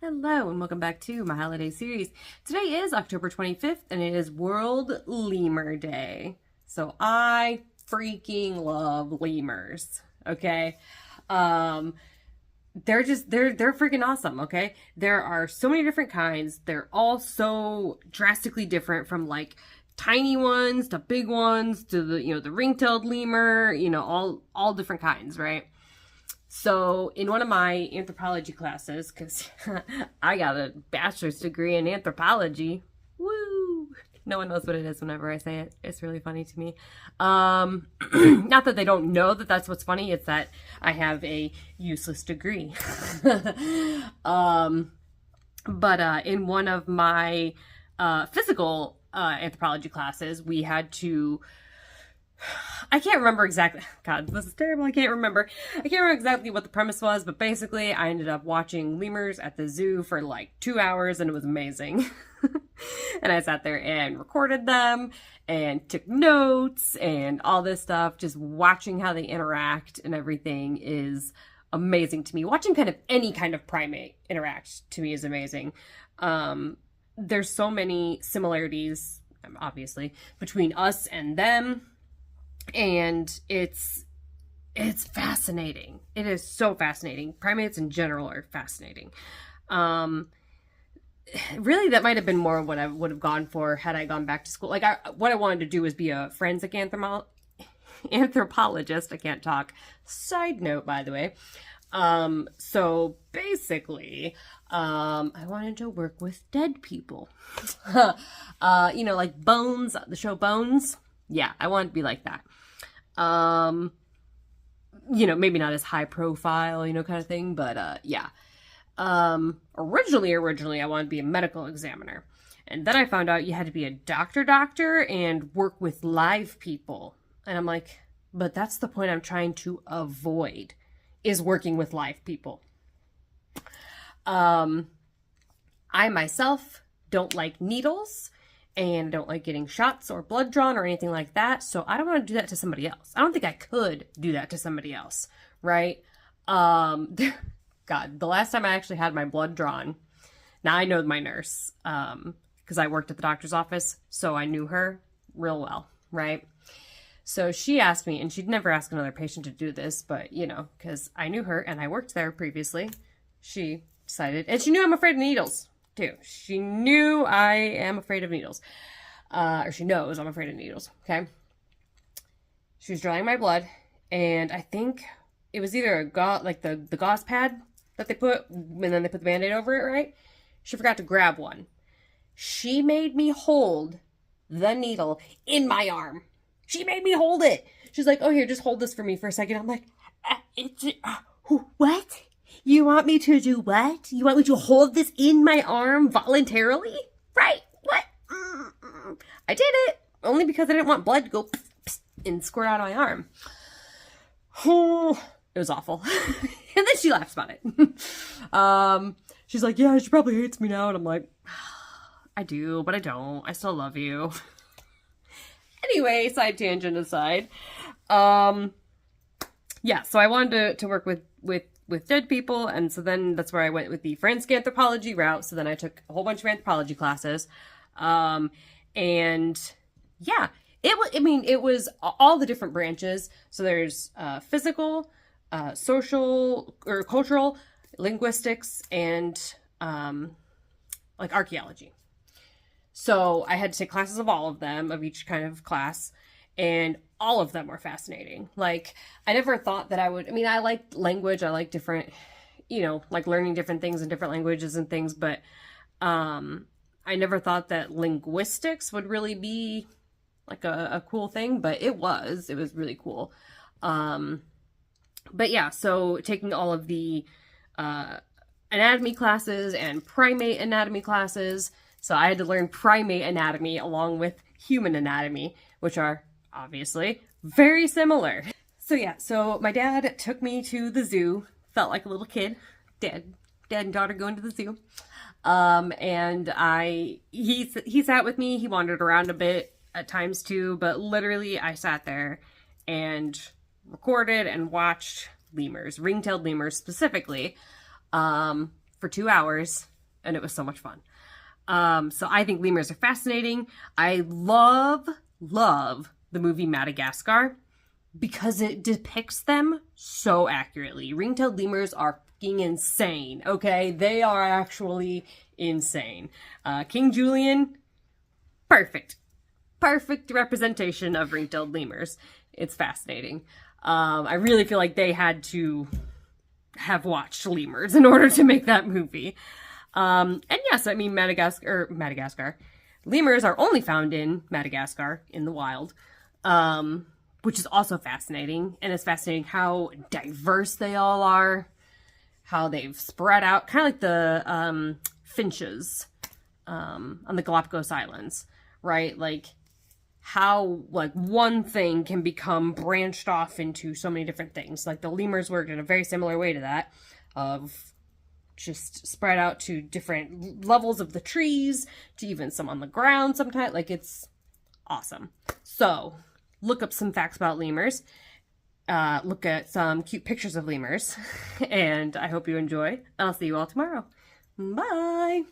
Hello and welcome back to my holiday series. Today is October 25th and it is World Lemur Day. So I freaking love lemurs, okay? They're freaking awesome, okay? There are so many different kinds. They're all so drastically different, from like tiny ones to big ones to the ring-tailed lemur, all different kinds, right? So in one of my anthropology classes, because I got a bachelor's degree in anthropology, woo! No one knows what it is whenever I say it. It's really funny to me. Not that they don't know that that's what's funny. It's that I have a useless degree. But in one of my physical anthropology classes, we had to... I can't remember exactly. God, this is terrible. I can't remember exactly what the premise was, but basically I ended up watching lemurs at the zoo for like 2 hours and it was amazing. And I sat there and recorded them and took notes and all this stuff. Just watching how they interact and everything is amazing to me. Watching kind of any kind of primate interact to me is amazing. There's so many similarities, obviously, between us and them. And it's fascinating. It is so fascinating. Primates in general are fascinating. Really, that might have been more of what I would have gone for had I gone back to school. Like, what I wanted to do was be a forensic anthropologist. I can't talk. Side note, by the way. So basically, I wanted to work with dead people. Like Bones, the show Bones. Yeah, I wanted to be like that. Maybe not as high profile, kind of thing, but, yeah. Originally, I wanted to be a medical examiner. And then I found out you had to be a doctor and work with live people. And I'm like, but that's the point I'm trying to avoid, is working with live people. I myself don't like needles. And I don't like getting shots or blood drawn or anything like that. So I don't want to do that to somebody else. I don't think I could do that to somebody else, right? God, the last time I actually had my blood drawn, now I know my nurse, because I worked at the doctor's office, so I knew her real well, right? So she asked me, and she'd never ask another patient to do this, but, because I knew her and I worked there previously, she decided, and she knew I'm afraid of needles. Too. She knew I am afraid of needles. Or she knows I'm afraid of needles, okay? She was drawing my blood, and I think it was either a gauze, like the gauze pad that they put, and then they put the Band-Aid over it, right? She forgot to grab one. She made me hold the needle in my arm. She made me hold it. She's like, oh, here, just hold this for me for a second. I'm like, what? You want me to do what? You want me to hold this in my arm voluntarily? Right? What? I did it. Only because I didn't want blood to go and squirt out of my arm. It was awful. And then she laughs about it. She's like, yeah, she probably hates me now. And I'm like, I do, but I don't. I still love you. Anyway, side tangent aside. Yeah, so I wanted to work with dead people, and so then that's where I went with the forensic anthropology route. So then I took a whole bunch of anthropology classes, and yeah, it was all the different branches. So there's physical, social or cultural, linguistics, and like archaeology. So I had to take classes of all of them, of each kind of class, and all of them were fascinating. Like, I never thought that I would... I mean, I liked language. I like different, like learning different things in different languages and things. But I never thought that linguistics would really be like a cool thing. But it was. It was really cool. But yeah, so taking all of the anatomy classes and primate anatomy classes. So I had to learn primate anatomy along with human anatomy, which are obviously very similar. So yeah, so my dad took me to the zoo. Felt like a little kid. Dad and daughter going to the zoo. And he sat with me. He wandered around a bit at times too, but literally I sat there and recorded and watched lemurs, ring-tailed lemurs specifically, for 2 hours. and it was so much fun. So I think lemurs are fascinating. I love the movie Madagascar because it depicts them so accurately. Ring-tailed lemurs are fucking insane, okay? They are actually insane. King Julian, perfect representation of ring-tailed lemurs. It's fascinating. I really feel like they had to have watched lemurs in order to make that movie. And yes, I mean, Madagascar. Lemurs are only found in Madagascar in the wild, which is also fascinating. And it's fascinating how diverse they all are, how they've spread out, kind of like the finches on the Galapagos Islands, right? Like how like one thing can become branched off into so many different things. Like the lemurs worked in a very similar way to that, of just spread out to different levels of the trees, to even some on the ground sometimes. Like, it's awesome. So look up some facts about lemurs, look at some cute pictures of lemurs, and I hope you enjoy. I'll see you all tomorrow. Bye!